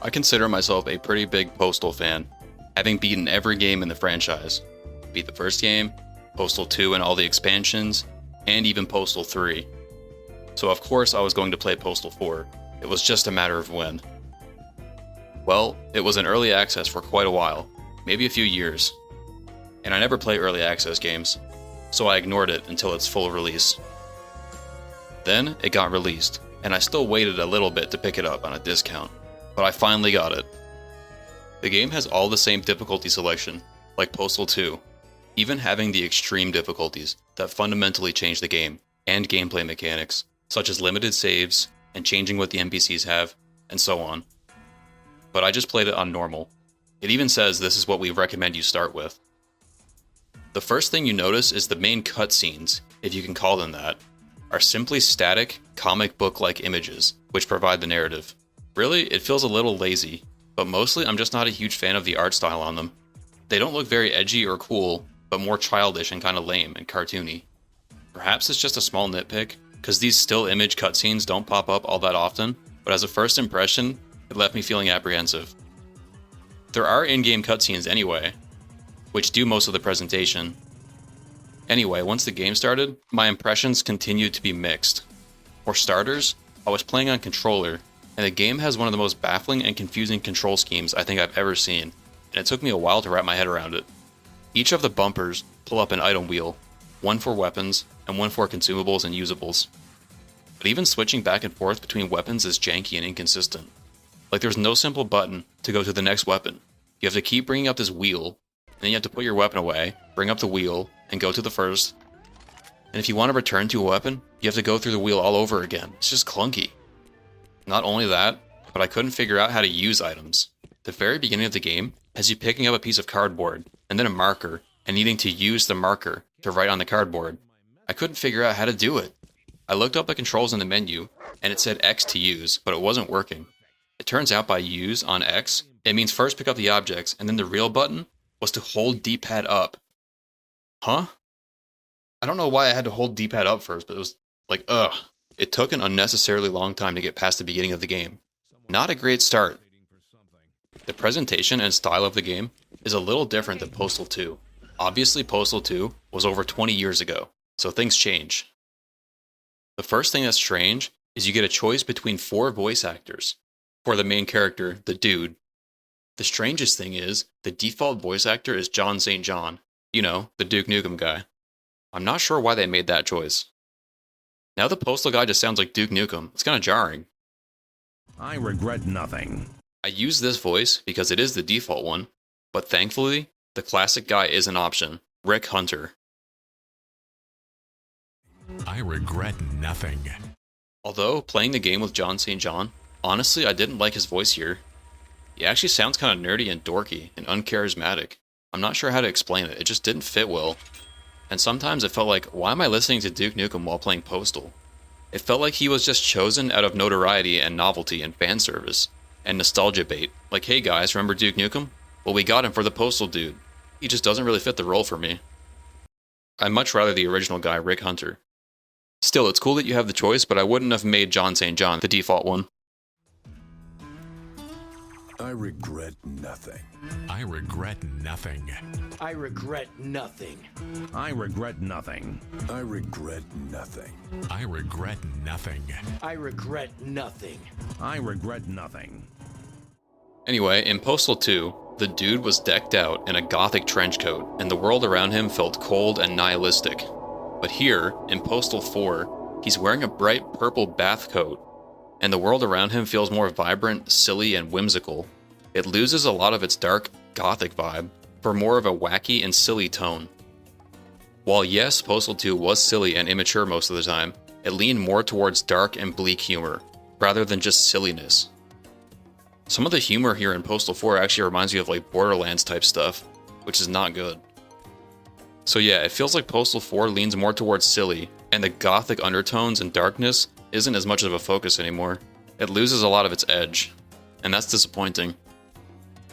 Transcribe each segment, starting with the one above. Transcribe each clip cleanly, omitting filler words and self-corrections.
I consider myself a pretty big Postal fan, having beaten every game in the franchise. Beat the first game, Postal 2 and all the expansions, and even Postal 3. So of course I was going to play Postal 4, it was just a matter of when. Well, it was in early access for quite a while, maybe a few years. And I never play early access games, so I ignored it until its full release. Then it got released, and I still waited a little bit to pick it up on a discount, but I finally got it. The game has all the same difficulty selection, like Postal 2, even having the extreme difficulties that fundamentally change the game, and gameplay mechanics, such as limited saves, and changing what the NPCs have, and so on. But I just played it on normal. It even says this is what we recommend you start with. The first thing you notice is the main cutscenes, if you can call them that, are simply static, comic book-like images, which provide the narrative. Really, it feels a little lazy, but mostly I'm just not a huge fan of the art style on them. They don't look very edgy or cool, but more childish and kinda lame and cartoony. Perhaps it's just a small nitpick, because these still image cutscenes don't pop up all that often, but as a first impression, it left me feeling apprehensive. There are in-game cutscenes anyway, which do most of the presentation. Anyway, once the game started, my impressions continued to be mixed. For starters, I was playing on controller, and the game has one of the most baffling and confusing control schemes I think I've ever seen, and it took me a while to wrap my head around it. Each of the bumpers pull up an item wheel, one for weapons, and one for consumables and usables. But even switching back and forth between weapons is janky and inconsistent. Like there's no simple button to go to the next weapon. You have to keep bringing up this wheel, then you have to put your weapon away, bring up the wheel, and go to the first. And if you want to return to a weapon, you have to go through the wheel all over again. It's just clunky. Not only that, but I couldn't figure out how to use items. The very beginning of the game has you picking up a piece of cardboard, and then a marker, and needing to use the marker to write on the cardboard. I couldn't figure out how to do it. I looked up the controls in the menu, and it said X to use, but it wasn't working. It turns out by use on X, it means first pick up the objects, and then the real button was to hold D-pad up. Huh? I don't know why I had to hold D-pad up first, but it was like, ugh. It took an unnecessarily long time to get past the beginning of the game. Not a great start. The presentation and style of the game is a little different than Postal 2. Obviously, Postal 2 was over 20 years ago, so things change. The first thing that's strange is you get a choice between 4 voice actors. For the main character, the dude. The strangest thing is, the default voice actor is John St. John. You know, the Duke Nukem guy. I'm not sure why they made that choice. Now the Postal guy just sounds like Duke Nukem. It's kinda jarring. I regret nothing. I use this voice because it is the default one, but thankfully, the classic guy is an option. Rick Hunter. I regret nothing. Although, playing the game with John St. John, honestly I didn't like his voice here. He actually sounds kinda nerdy and dorky and uncharismatic. I'm not sure how to explain it, it just didn't fit well. And sometimes it felt like, why am I listening to Duke Nukem while playing Postal? It felt like he was just chosen out of notoriety and novelty and fan service, and nostalgia bait. Like, hey guys, remember Duke Nukem? Well, we got him for the Postal dude. He just doesn't really fit the role for me. I'd much rather the original guy, Rick Hunter. Still, it's cool that you have the choice, but I wouldn't have made John St. John the default one. I regret nothing. I regret nothing. I regret nothing. I regret nothing. I regret nothing. I regret nothing. I regret nothing. I regret nothing. Anyway, in Postal 2, the dude was decked out in a gothic trench coat, and the world around him felt cold and nihilistic. But here, in Postal 4, he's wearing a bright purple bath coat, and the world around him feels more vibrant, silly, and whimsical. It loses a lot of its dark, gothic vibe for more of a wacky and silly tone. While yes, Postal 2 was silly and immature most of the time, it leaned more towards dark and bleak humor, rather than just silliness. Some of the humor here in Postal 4 actually reminds you of like Borderlands type stuff, which is not good. So yeah, it feels like Postal 4 leans more towards silly, and the gothic undertones and darkness isn't as much of a focus anymore. It loses a lot of its edge, and that's disappointing.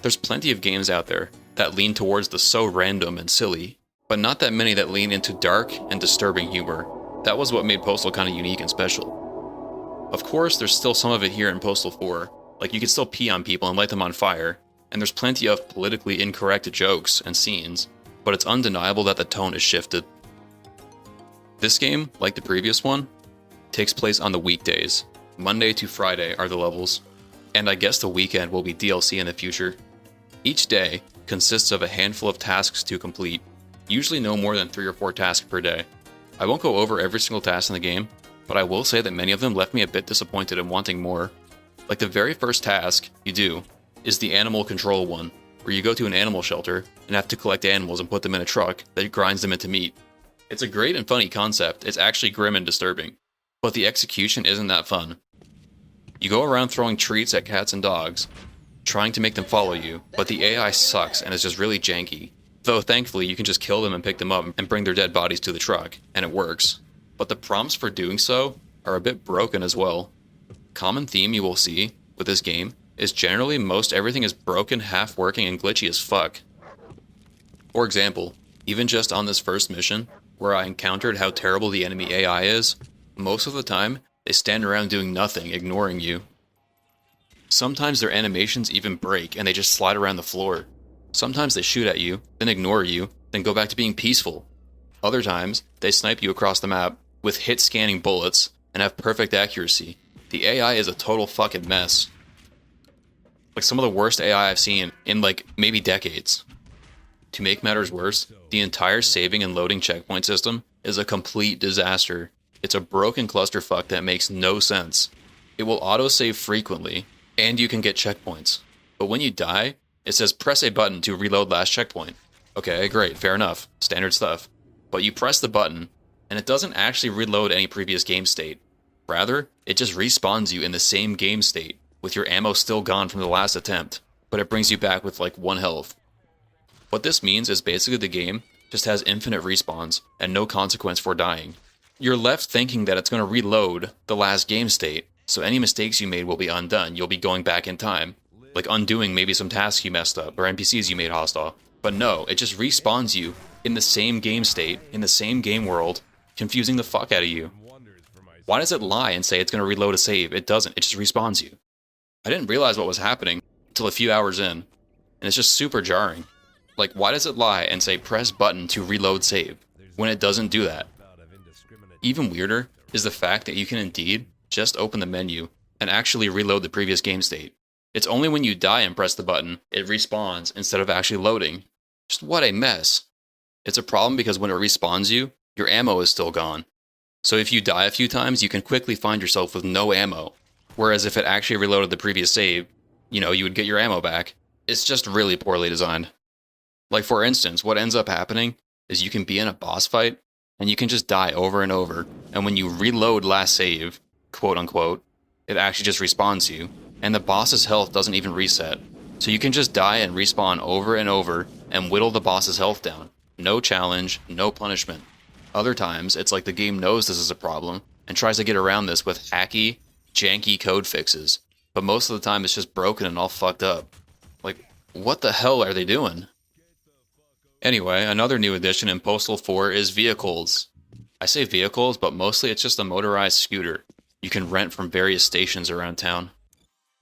There's plenty of games out there that lean towards the so random and silly, but not that many that lean into dark and disturbing humor. That was what made Postal kind of unique and special. Of course, there's still some of it here in Postal 4, Like, you can still pee on people and light them on fire, and there's plenty of politically incorrect jokes and scenes, but it's undeniable that the tone is shifted. This game, like the previous one, takes place on the weekdays. Monday to Friday are the levels, and I guess the weekend will be DLC in the future. Each day consists of a handful of tasks to complete, usually no more than 3 or 4 tasks per day. I won't go over every single task in the game, but I will say that many of them left me a bit disappointed and wanting more. Like, the very first task you do is the animal control one, where you go to an animal shelter and have to collect animals and put them in a truck that grinds them into meat. It's a great and funny concept. It's actually grim and disturbing, but the execution isn't that fun. You go around throwing treats at cats and dogs, trying to make them follow you, but the AI sucks and is just really janky. Though thankfully you can just kill them and pick them up and bring their dead bodies to the truck, and it works. But the prompts for doing so are a bit broken as well. Common theme you will see with this game is generally most everything is broken, half working, and glitchy as fuck. For example, even just on this first mission, where I encountered how terrible the enemy AI is, most of the time they stand around doing nothing, ignoring you. Sometimes their animations even break and they just slide around the floor. Sometimes they shoot at you, then ignore you, then go back to being peaceful. Other times, they snipe you across the map with hit-scanning bullets and have perfect accuracy. The AI is a total fucking mess. Like, some of the worst AI I've seen in, like, maybe decades. To make matters worse, the entire saving and loading checkpoint system is a complete disaster. It's a broken clusterfuck that makes no sense. It will autosave frequently, and you can get checkpoints. But when you die, it says press a button to reload last checkpoint. Okay, great, fair enough, standard stuff. But you press the button, and it doesn't actually reload any previous game state. Rather, it just respawns you in the same game state, with your ammo still gone from the last attempt, but it brings you back with like 1 health. What this means is basically the game just has infinite respawns, and no consequence for dying. You're left thinking that it's going to reload the last game state, so any mistakes you made will be undone. You'll be going back in time, like undoing maybe some tasks you messed up, or NPCs you made hostile. But no, it just respawns you in the same game state, in the same game world, confusing the fuck out of you. Why does it lie and say it's going to reload a save? It doesn't, it just respawns you. I didn't realize what was happening until a few hours in, and it's just super jarring. Like, why does it lie and say press button to reload save, when it doesn't do that? Even weirder is the fact that you can indeed just open the menu and actually reload the previous game state. It's only when you die and press the button, it respawns instead of actually loading. Just what a mess. It's a problem because when it respawns you, your ammo is still gone. So if you die a few times, you can quickly find yourself with no ammo. Whereas if it actually reloaded the previous save, you would get your ammo back. It's just really poorly designed. Like, for instance, what ends up happening is you can be in a boss fight, and you can just die over and over, and when you reload last save, quote unquote, it actually just respawns you, and the boss's health doesn't even reset. So you can just die and respawn over and over, and whittle the boss's health down. No challenge, no punishment. Other times, it's like the game knows this is a problem, and tries to get around this with hacky, janky code fixes. But most of the time it's just broken and all fucked up. Like, what the hell are they doing? Anyway, another new addition in Postal 4 is vehicles. I say vehicles, but mostly it's just a motorized scooter you can rent from various stations around town.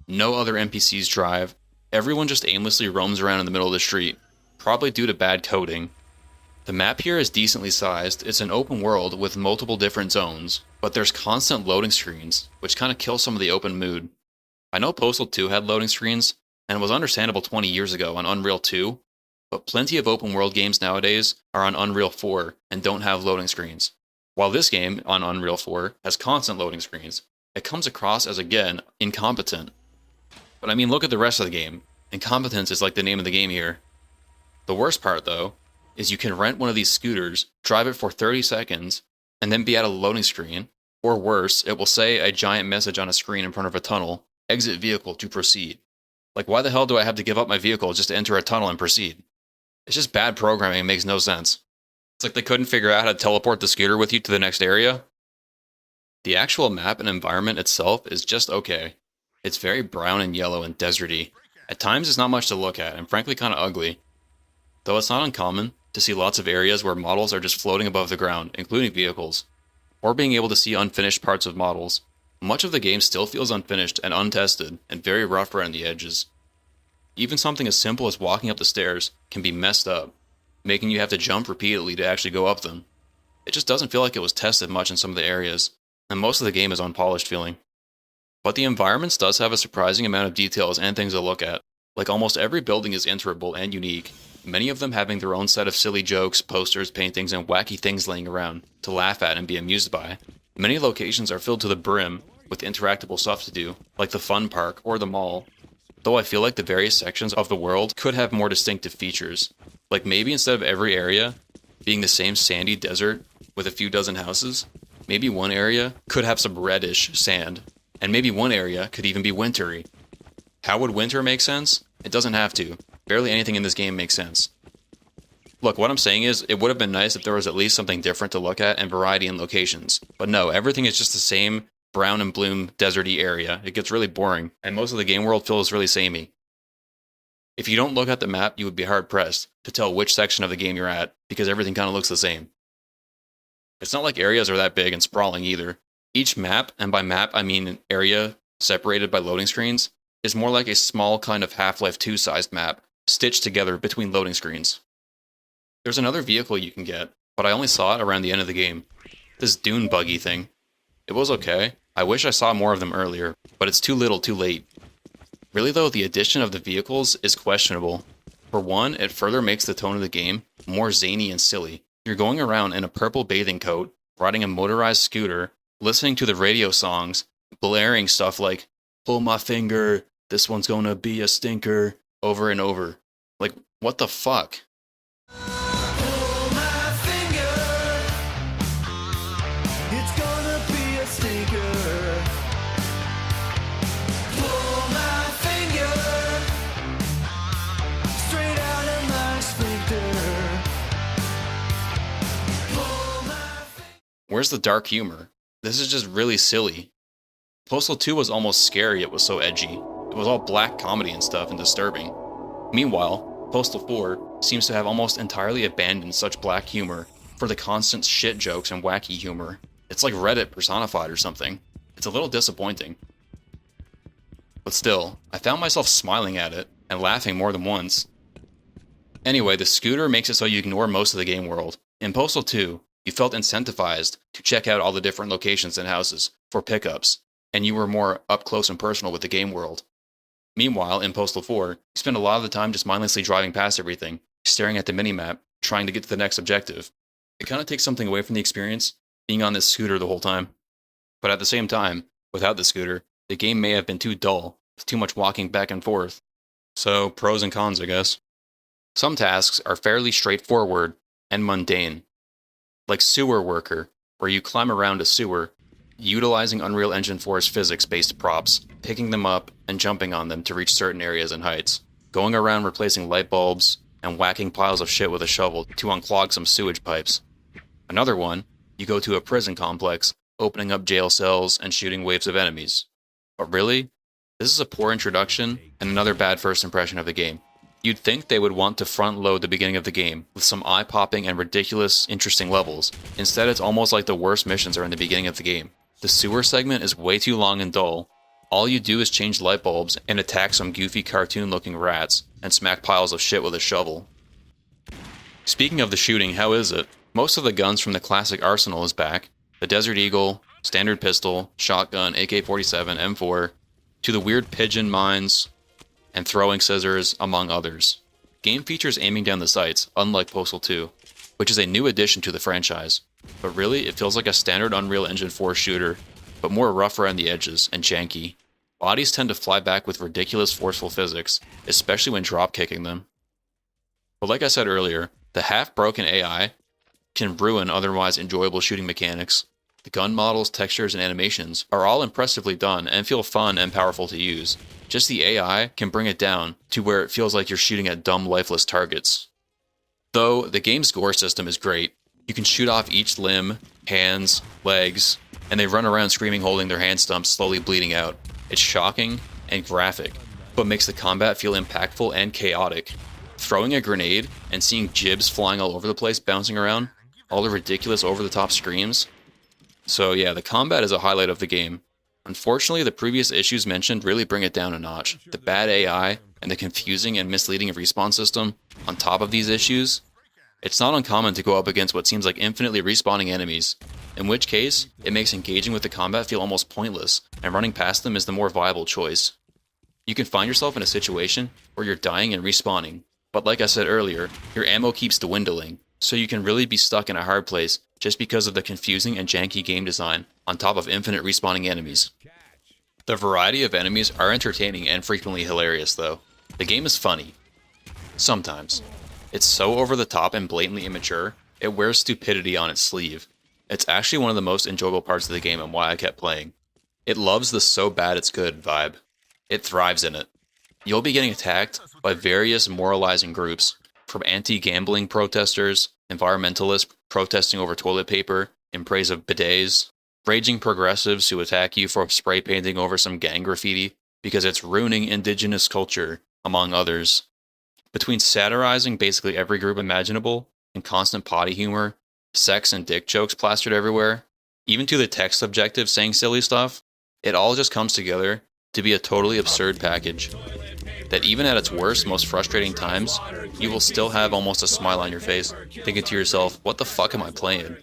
No other NPCs drive. Everyone just aimlessly roams around in the middle of the street, probably due to bad coding. The map here is decently sized. It's an open world with multiple different zones, but there's constant loading screens, which kind of kills some of the open mood. I know Postal 2 had loading screens, and was understandable 20 years ago on Unreal 2, but plenty of open world games nowadays are on Unreal 4 and don't have loading screens. While this game on Unreal 4 has constant loading screens, it comes across as, again, incompetent. But I mean, look at the rest of the game. Incompetence is like the name of the game here. The worst part, though, is you can rent one of these scooters, drive it for 30 seconds, and then be at a loading screen, or worse, it will say a giant message on a screen in front of a tunnel, exit vehicle to proceed. Like, why the hell do I have to give up my vehicle just to enter a tunnel and proceed? It's just bad programming, it makes no sense. It's like they couldn't figure out how to teleport the scooter with you to the next area. The actual map and environment itself is just okay. It's very brown and yellow and deserty. At times it's not much to look at, and frankly kinda ugly. Though it's not uncommon to see lots of areas where models are just floating above the ground, including vehicles, or being able to see unfinished parts of models. much of the game still feels unfinished and untested and very rough around the edges. Even something as simple as walking up the stairs can be messed up, making you have to jump repeatedly to actually go up them. It just doesn't feel like it was tested much in some of the areas, and most of the game is unpolished feeling. But the environments does have a surprising amount of details and things to look at. Like almost every building is interable and unique, many of them having their own set of silly jokes, posters, paintings, and wacky things laying around to laugh at and be amused by. Many locations are filled to the brim with interactable stuff to do, like the fun park or the mall, though I feel like the various sections of the world could have more distinctive features. Like maybe instead of every area being the same sandy desert with a few dozen houses, maybe one area could have some reddish sand, and maybe one area could even be wintry. How would winter make sense? It doesn't have to. Barely anything in this game makes sense. Look, what I'm saying is, it would have been nice if there was at least something different to look at and variety in locations. But no, everything is just the same brown and bloom deserty area. It gets really boring, and most of the game world feels really samey. If you don't look at the map, you would be hard-pressed to tell which section of the game you're at, because everything kind of looks the same. It's not like areas are that big and sprawling either. Each map, and by map I mean an area separated by loading screens, is more like a small kind of Half-Life 2 sized map, stitched together between loading screens. There's another vehicle you can get, but I only saw it around the end of the game. This dune buggy thing. It was okay. I wish I saw more of them earlier, but it's too little too late. Really though, the addition of the vehicles is questionable. For one, it further makes the tone of the game more zany and silly. You're going around in a purple bathing coat, riding a motorized scooter, listening to the radio songs, blaring stuff like, "Pull my finger, this one's gonna be a stinker," over and over. Like, what the fuck? Pull my finger, it's gonna be a stinker. Pull my finger, straight out of my sphincter. Pull my finger. Where's the dark humor? This is just really silly. Postal 2 was almost scary, it was so edgy. It was all black comedy and stuff and disturbing. Meanwhile, Postal 4 seems to have almost entirely abandoned such black humor for the constant shit jokes and wacky humor. It's like Reddit personified or something. It's a little disappointing. But still, I found myself smiling at it and laughing more than once. Anyway, the scooter makes it so you ignore most of the game world. In Postal 2, you felt incentivized to check out all the different locations and houses for pickups, and you were more up close and personal with the game world. Meanwhile, in Postal 4, you spend a lot of the time just mindlessly driving past everything, staring at the minimap, trying to get to the next objective. It kind of takes something away from the experience, being on this scooter the whole time. But at the same time, without the scooter, the game may have been too dull, with too much walking back and forth. So, pros and cons, I guess. Some tasks are fairly straightforward and mundane, like Sewer Worker, where you climb around a sewer, utilizing Unreal Engine 4's physics-based props, picking them up and jumping on them to reach certain areas and heights, going around replacing light bulbs, and whacking piles of shit with a shovel to unclog some sewage pipes. Another one, you go to a prison complex, opening up jail cells and shooting waves of enemies. But really, this is a poor introduction and another bad first impression of the game. You'd think they would want to front-load the beginning of the game with some eye-popping and ridiculous, interesting levels. Instead, it's almost like the worst missions are in the beginning of the game. The sewer segment is way too long and dull. All you do is change light bulbs and attack some goofy cartoon-looking rats and smack piles of shit with a shovel. Speaking of the shooting, how is it? Most of the guns from the classic arsenal is back. The Desert Eagle, Standard Pistol, Shotgun, AK-47, M4, to the weird pigeon mines, and throwing scissors, among others. Game features aiming down the sights, unlike Postal 2, which is a new addition to the franchise. But really, it feels like a standard Unreal Engine 4 shooter, but more rough around the edges and janky. Bodies tend to fly back with ridiculous forceful physics, especially when drop-kicking them. But like I said earlier, the half-broken AI can ruin otherwise enjoyable shooting mechanics. The gun models, textures, and animations are all impressively done and feel fun and powerful to use. Just the AI can bring it down to where it feels like you're shooting at dumb, lifeless targets. Though, the game's gore system is great. You can shoot off each limb, hands, legs, and they run around screaming holding their hand stumps slowly bleeding out. It's shocking and graphic, but makes the combat feel impactful and chaotic. Throwing a grenade and seeing jibs flying all over the place bouncing around, all the ridiculous over-the-top screams. So yeah, the combat is a highlight of the game. Unfortunately, the previous issues mentioned really bring it down a notch. The bad AI and the confusing and misleading respawn system, on top of these issues, it's not uncommon to go up against what seems like infinitely respawning enemies, in which case, it makes engaging with the combat feel almost pointless, and running past them is the more viable choice. You can find yourself in a situation where you're dying and respawning, but like I said earlier, your ammo keeps dwindling, so you can really be stuck in a hard place just because of the confusing and janky game design, on top of infinite respawning enemies. The variety of enemies are entertaining and frequently hilarious though. The game is funny. Sometimes. It's so over the top and blatantly immature, it wears stupidity on its sleeve. It's actually one of the most enjoyable parts of the game and why I kept playing. It loves the so bad it's good vibe. It thrives in it. You'll be getting attacked by various moralizing groups, from anti-gambling protesters, environmentalists protesting over toilet paper in praise of bidets, raging progressives who attack you for spray painting over some gang graffiti because it's ruining indigenous culture, among others. Between satirizing basically every group imaginable, and constant potty humor, sex and dick jokes plastered everywhere, even to the text objective saying silly stuff, it all just comes together to be a totally absurd package. That even at its worst, most frustrating times, you will still have almost a smile on your face, thinking to yourself, what the fuck am I playing?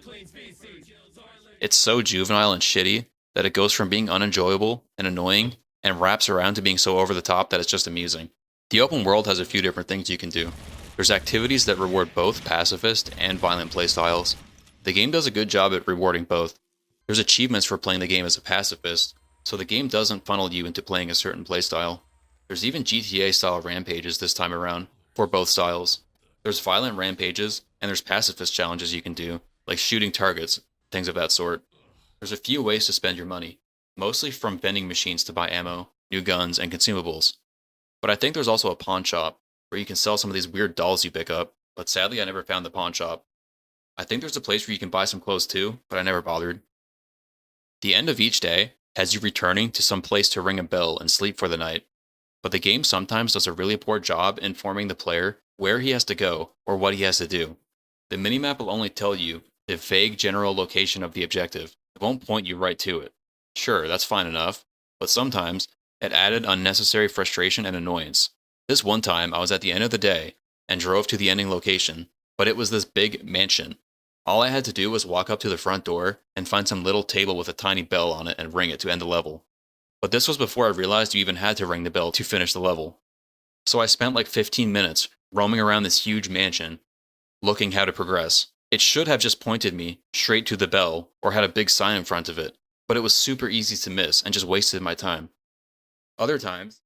It's so juvenile and shitty that it goes from being unenjoyable and annoying and wraps around to being so over the top that it's just amusing. The open world has a few different things you can do. There's activities that reward both pacifist and violent playstyles. The game does a good job at rewarding both. There's achievements for playing the game as a pacifist, so the game doesn't funnel you into playing a certain playstyle. There's even GTA-style rampages this time around, for both styles. There's violent rampages, and there's pacifist challenges you can do, like shooting targets, things of that sort. There's a few ways to spend your money, mostly from vending machines to buy ammo, new guns, and consumables. But I think there's also a pawn shop, where you can sell some of these weird dolls you pick up, but sadly I never found the pawn shop. I think there's a place where you can buy some clothes too, but I never bothered. The end of each day has you returning to some place to ring a bell and sleep for the night, but the game sometimes does a really poor job informing the player where he has to go or what he has to do. The minimap will only tell you the vague general location of the objective. It won't point you right to it. Sure, that's fine enough, but sometimes it added unnecessary frustration and annoyance. This one time, I was at the end of the day and drove to the ending location, but it was this big mansion. All I had to do was walk up to the front door and find some little table with a tiny bell on it and ring it to end the level. But this was before I realized you even had to ring the bell to finish the level. So I spent like 15 minutes roaming around this huge mansion, looking how to progress. It should have just pointed me straight to the bell or had a big sign in front of it, but it was super easy to miss and just wasted my time. Other times,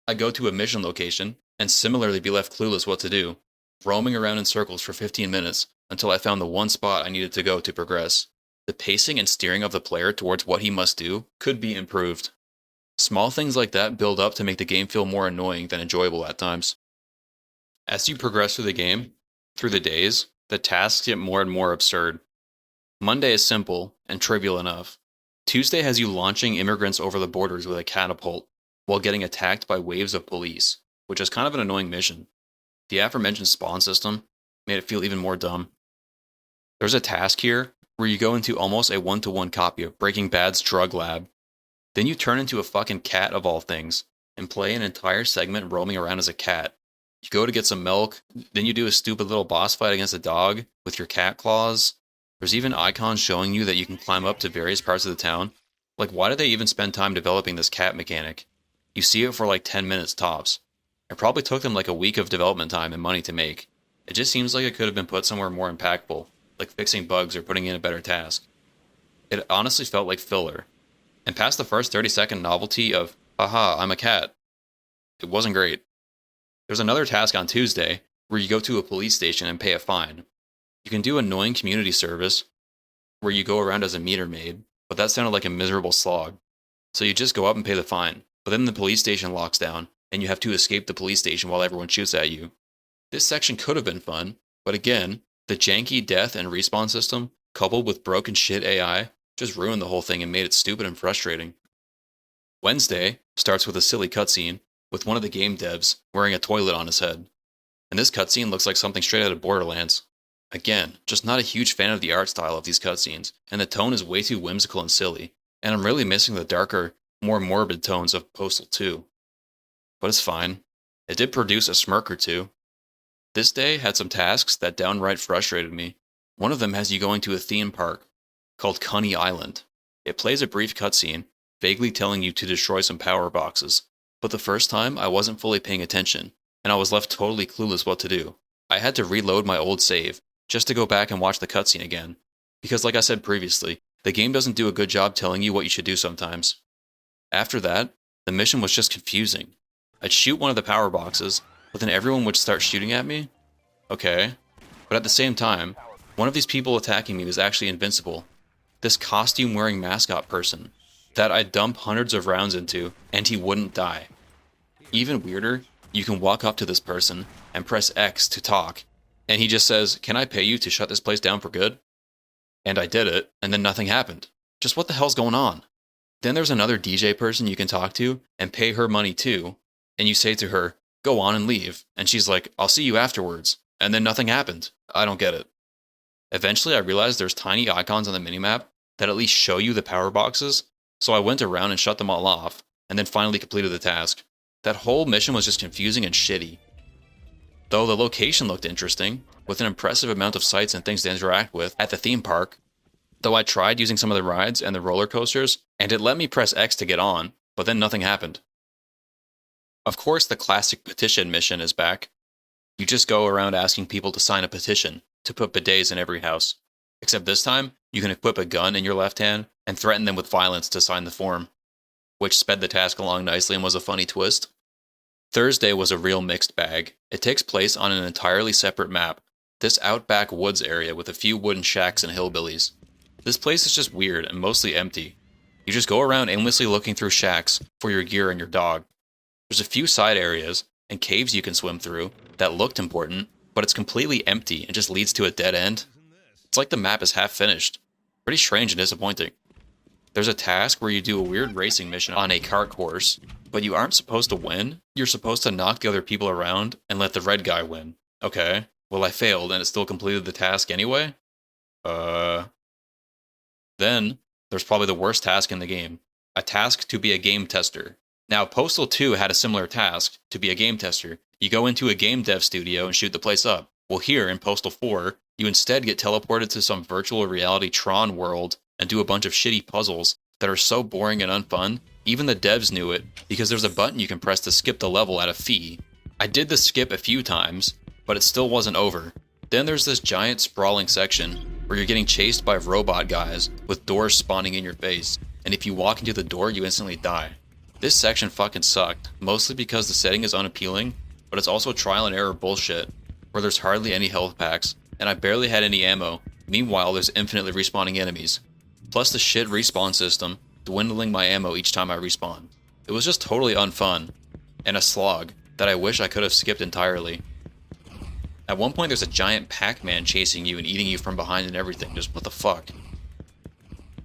I go to a mission location and similarly be left clueless what to do, roaming around in circles for 15 minutes until I found the one spot I needed to go to progress. The pacing and steering of the player towards what he must do could be improved. Small things like that build up to make the game feel more annoying than enjoyable at times. As you progress through the game, through the days, the tasks get more and more absurd. Monday is simple and trivial enough. Tuesday has you launching immigrants over the borders with a catapult, while getting attacked by waves of police, which is kind of an annoying mission. The aforementioned spawn system made it feel even more dumb. There's a task here where you go into almost a one-to-one copy of Breaking Bad's drug lab. Then you turn into a fucking cat of all things, and play an entire segment roaming around as a cat. You go to get some milk, then you do a stupid little boss fight against a dog with your cat claws. There's even icons showing you that you can climb up to various parts of the town. Like, why did they even spend time developing this cat mechanic? You see it for like 10 minutes tops. It probably took them like a week of development time and money to make. It just seems like it could have been put somewhere more impactful, like fixing bugs or putting in a better task. It honestly felt like filler. And past the first 30-second novelty of, haha, I'm a cat, it wasn't great. There's another task on Tuesday where you go to a police station and pay a fine. You can do annoying community service where you go around as a meter maid, but that sounded like a miserable slog. So you just go up and pay the fine, but then the police station locks down and you have to escape the police station while everyone shoots at you. This section could have been fun, but again, the janky death and respawn system, coupled with broken shit AI, just ruined the whole thing and made it stupid and frustrating. Wednesday starts with a silly cutscene with one of the game devs wearing a toilet on his head. And this cutscene looks like something straight out of Borderlands. Again, just not a huge fan of the art style of these cutscenes, and the tone is way too whimsical and silly, and I'm really missing the darker, more morbid tones of Postal 2. But it's fine. It did produce a smirk or two. This day had some tasks that downright frustrated me. One of them has you going to a theme park called Coney Island. It plays a brief cutscene, vaguely telling you to destroy some power boxes, but the first time I wasn't fully paying attention, and I was left totally clueless what to do. I had to reload my old save, just to go back and watch the cutscene again, because like I said previously, the game doesn't do a good job telling you what you should do sometimes. After that, the mission was just confusing. I'd shoot one of the power boxes, but then everyone would start shooting at me? Okay. But at the same time, one of these people attacking me was actually invincible. This costume-wearing mascot person that I'd dump hundreds of rounds into, and he wouldn't die. Even weirder, you can walk up to this person and press X to talk, and he just says, "Can I pay you to shut this place down for good?" And I did it, and then nothing happened. Just what the hell's going on? Then there's another DJ person you can talk to and pay her money too, and you say to her, "Go on and leave," and she's like, "I'll see you afterwards," and then nothing happened. I don't get it. Eventually I realized there's tiny icons on the minimap that at least show you the power boxes, so I went around and shut them all off, and then finally completed the task. That whole mission was just confusing and shitty. Though the location looked interesting, with an impressive amount of sights and things to interact with at the theme park. Though I tried using some of the rides and the roller coasters, and it let me press X to get on, but then nothing happened. Of course, the classic petition mission is back. You just go around asking people to sign a petition to put bidets in every house. Except this time, you can equip a gun in your left hand and threaten them with violence to sign the form, which sped the task along nicely and was a funny twist. Thursday was a real mixed bag. It takes place on an entirely separate map, this outback woods area with a few wooden shacks and hillbillies. This place is just weird and mostly empty. You just go around aimlessly looking through shacks for your gear and your dog. There's a few side areas and caves you can swim through that looked important, but it's completely empty and just leads to a dead end. It's like the map is half finished. Pretty strange and disappointing. There's a task where you do a weird racing mission on a cart course, but you aren't supposed to win. You're supposed to knock the other people around and let the red guy win. Okay, well I failed and it still completed the task anyway? Then, there's probably the worst task in the game. A task to be a game tester. Now, Postal 2 had a similar task, to be a game tester. You go into a game dev studio and shoot the place up. Well here, in Postal 4, you instead get teleported to some virtual reality Tron world and do a bunch of shitty puzzles that are so boring and unfun, even the devs knew it, because there's a button you can press to skip the level at a fee. I did the skip a few times, but it still wasn't over. Then there's this giant sprawling section where you're getting chased by robot guys with doors spawning in your face, and if you walk into the door, you instantly die. This section fucking sucked, mostly because the setting is unappealing, but it's also trial and error bullshit, where there's hardly any health packs, and I barely had any ammo. Meanwhile, there's infinitely respawning enemies. Plus the shit respawn system, dwindling my ammo each time I respawn. It was just totally unfun, and a slog that I wish I could have skipped entirely. At one point there's a giant Pac-Man chasing you and eating you from behind and everything, just what the fuck.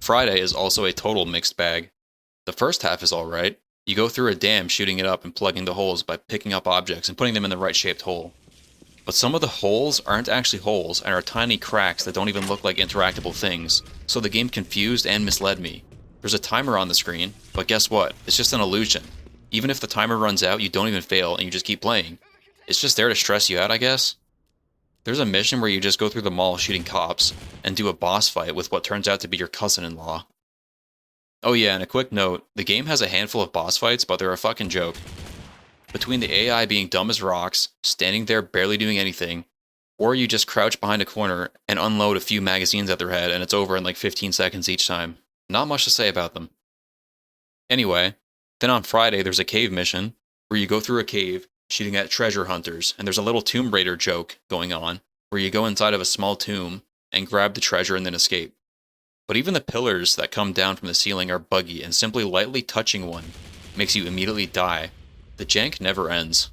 Friday is also a total mixed bag. The first half is alright. You go through a dam shooting it up and plugging the holes by picking up objects and putting them in the right shaped hole. But some of the holes aren't actually holes and are tiny cracks that don't even look like interactable things, so the game confused and misled me. There's a timer on the screen, but guess what? It's just an illusion. Even if the timer runs out, you don't even fail and you just keep playing. It's just there to stress you out, I guess? There's a mission where you just go through the mall shooting cops and do a boss fight with what turns out to be your cousin-in-law. Oh yeah, and a quick note, the game has a handful of boss fights, but they're a fucking joke. Between the AI being dumb as rocks, standing there barely doing anything, or you just crouch behind a corner and unload a few magazines at their head and it's over in like 15 seconds each time. Not much to say about them. Anyway, then on Friday there's a cave mission, where you go through a cave, shooting at treasure hunters, and there's a little Tomb Raider joke going on, where you go inside of a small tomb and grab the treasure and then escape. But even the pillars that come down from the ceiling are buggy, and simply lightly touching one makes you immediately die. The jank never ends.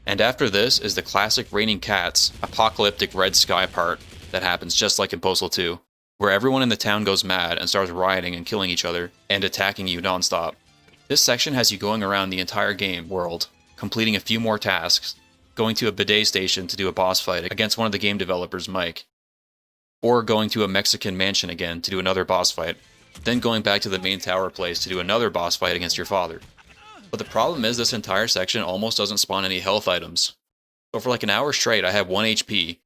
And after this is the classic Raining Cats, apocalyptic red sky part that happens just like in Postal 2, where everyone in the town goes mad and starts rioting and killing each other, and attacking you nonstop. This section has you going around the entire game world, completing a few more tasks, going to a bidet station to do a boss fight against one of the game developers, Mike, or going to a Mexican mansion again to do another boss fight. then going back to the main tower place to do another boss fight against your father. But the problem is this entire section almost doesn't spawn any health items. So for like an hour straight, I have 1 HP,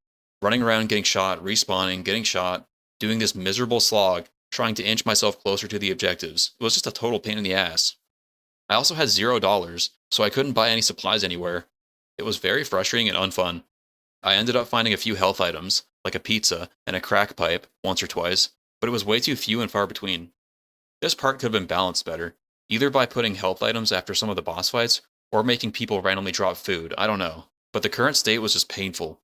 running around getting shot, respawning, getting shot, doing this miserable slog, trying to inch myself closer to the objectives. It was just a total pain in the ass. I also had $0, so I couldn't buy any supplies anywhere. It was very frustrating and unfun. I ended up finding a few health items, like a pizza and a crack pipe, once or twice, but it was way too few and far between. This part could have been balanced better, either by putting health items after some of the boss fights, or making people randomly drop food, I don't know. But the current state was just painful.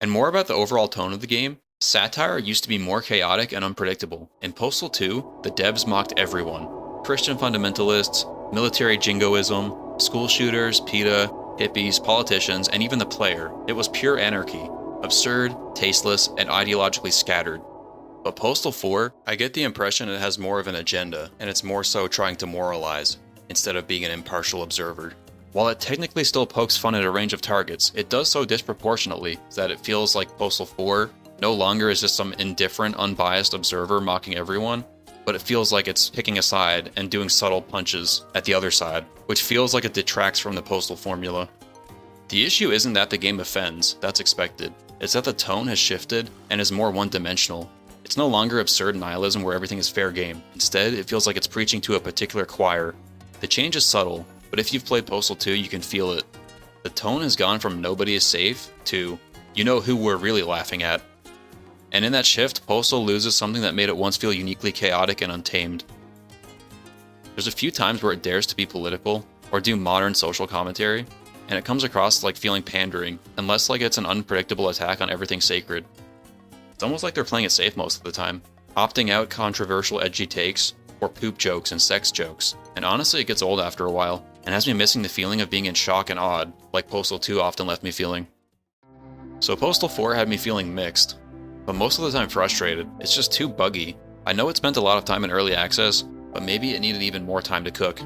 And more about the overall tone of the game, satire used to be more chaotic and unpredictable. In Postal 2, the devs mocked everyone. Christian fundamentalists, military jingoism, school shooters, PETA, hippies, politicians, and even the player. It was pure anarchy. Absurd, tasteless, and ideologically scattered. But Postal 4, I get the impression it has more of an agenda, and it's more so trying to moralize, instead of being an impartial observer. While it technically still pokes fun at a range of targets, it does so disproportionately that it feels like Postal 4 no longer is just some indifferent, unbiased observer mocking everyone, but it feels like it's picking a side and doing subtle punches at the other side, which feels like it detracts from the Postal formula. The issue isn't that the game offends, that's expected. It's that the tone has shifted and is more one-dimensional. It's no longer absurd nihilism where everything is fair game. Instead, it feels like it's preaching to a particular choir. The change is subtle, but if you've played Postal 2, you can feel it. The tone has gone from nobody is safe to, you know who we're really laughing at. And in that shift, Postal loses something that made it once feel uniquely chaotic and untamed. There's a few times where it dares to be political, or do modern social commentary, and it comes across like feeling pandering, and less like it's an unpredictable attack on everything sacred. It's almost like they're playing it safe most of the time, opting out controversial edgy takes, or poop jokes and sex jokes, and honestly it gets old after a while, and has me missing the feeling of being in shock and awed, like Postal 2 often left me feeling. So Postal 4 had me feeling mixed, but most of the time frustrated. It's just too buggy. I know it spent a lot of time in early access, but maybe it needed even more time to cook.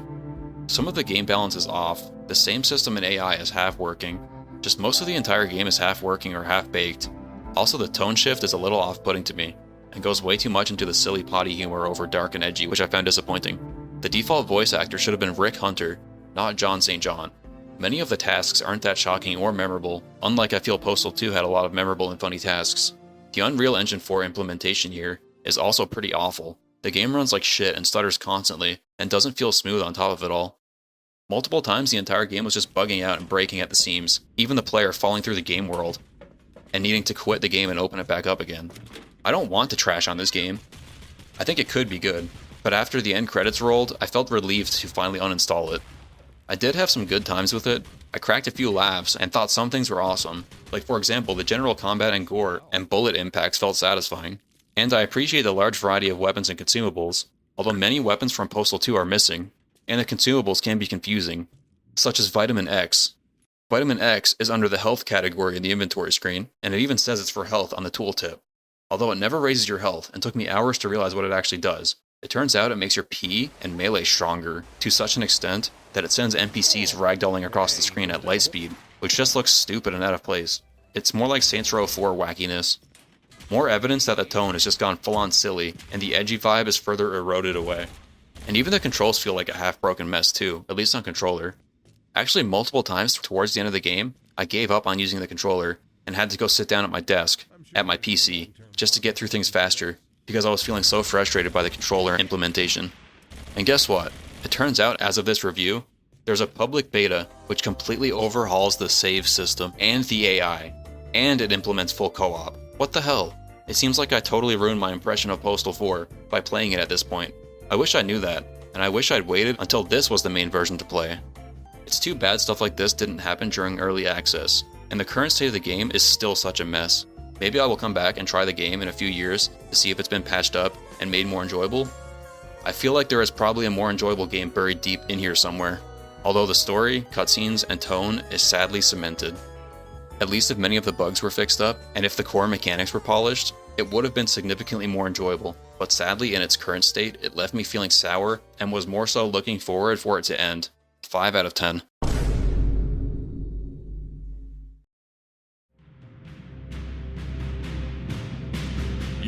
Some of the game balance is off, the same system in AI is half working, just most of the entire game is half working or half baked. Also the tone shift is a little off-putting to me, and goes way too much into the silly potty humor over dark and edgy, which I found disappointing. The default voice actor should have been Rick Hunter, not John St. John. Many of the tasks aren't that shocking or memorable, unlike I feel Postal 2 had a lot of memorable and funny tasks. The Unreal Engine 4 implementation here is also pretty awful. The game runs like shit and stutters constantly, and doesn't feel smooth on top of it all. Multiple times the entire game was just bugging out and breaking at the seams, even the player falling through the game world, and needing to quit the game and open it back up again. I don't want to trash on this game. I think it could be good, but after the end credits rolled, I felt relieved to finally uninstall it. I did have some good times with it. I cracked a few laughs and thought some things were awesome. Like for example, the general combat and gore and bullet impacts felt satisfying. And I appreciate the large variety of weapons and consumables, although many weapons from Postal 2 are missing, and the consumables can be confusing, such as Vitamin X. Vitamin X is under the health category in the inventory screen, and it even says it's for health on the tooltip. Although it never raises your health, and took me hours to realize what it actually does. It turns out it makes your P and melee stronger, to such an extent that it sends NPCs ragdolling across the screen at light speed, which just looks stupid and out of place. It's more like Saints Row 4 wackiness. More evidence that the tone has just gone full-on silly, and the edgy vibe is further eroded away. And even the controls feel like a half-broken mess too, at least on controller. Actually, multiple times towards the end of the game, I gave up on using the controller, and had to go sit down at my desk, at my PC, just to get through things faster, because I was feeling so frustrated by the controller implementation. And guess what? It turns out, as of this review, there's a public beta which completely overhauls the save system and the AI, and it implements full co-op. What the hell? It seems like I totally ruined my impression of Postal 4 by playing it at this point. I wish I knew that, and I wish I'd waited until this was the main version to play. It's too bad stuff like this didn't happen during early access, and the current state of the game is still such a mess. Maybe I will come back and try the game in a few years to see if it's been patched up and made more enjoyable. I feel like there is probably a more enjoyable game buried deep in here somewhere, although the story, cutscenes, and tone is sadly cemented. At least if many of the bugs were fixed up, and if the core mechanics were polished, it would have been significantly more enjoyable, but sadly in its current state, it left me feeling sour and was more so looking forward for it to end. 5 out of 10.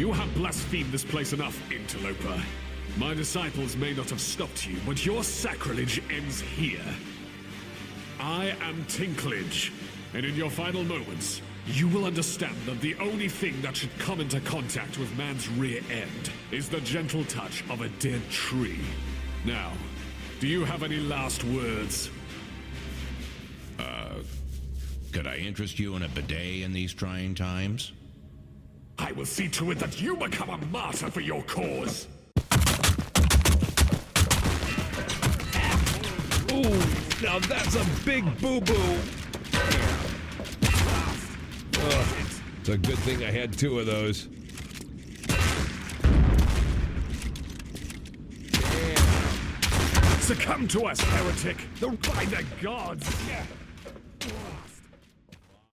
You have blasphemed this place enough, interloper. My disciples may not have stopped you, but your sacrilege ends here. I am Tinklage, and in your final moments, you will understand that the only thing that should come into contact with man's rear end is the gentle touch of a dead tree. Now, do you have any last words? Could I interest you in a bidet in these trying times? I will see to it that you become a martyr for your cause. Ooh, now that's a big boo-boo. It's a good thing I had 2 of those. Succumb to us, heretic! By the gods!